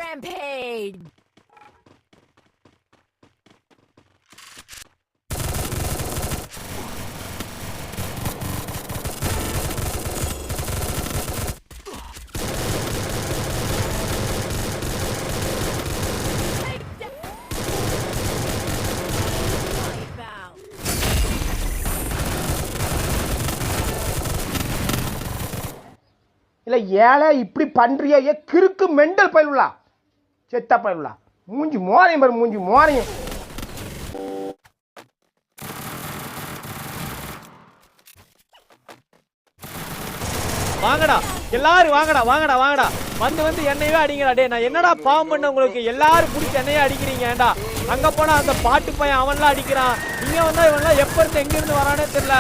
Rampage! இல்ல ஏழை இப்படி பண்றியா? ஏ கிறுக்கு மெண்டல் பயிலுலா, செத்த பயிலுலா, மூஞ்சி மோரையும் பாரு, மூஞ்சி மோரையும். வாங்கடா எல்லாரும், வாங்கடா வாங்கடா வாங்கடா, வந்து என்னையவே அடிங்கடா. டே நான் என்னடா பாவம் பண்ண உங்களுக்கு? எல்லாரும் பிடிச்சி என்னையே அடிக்கிறீங்கடா. அங்க போனா அந்த பாட்டு பையன் அவன்லாம் அடிக்கிறான், இங்க வந்தா இவன்லாம் எப்ப இருந்து எங்க இருந்து வரானே தெரியல.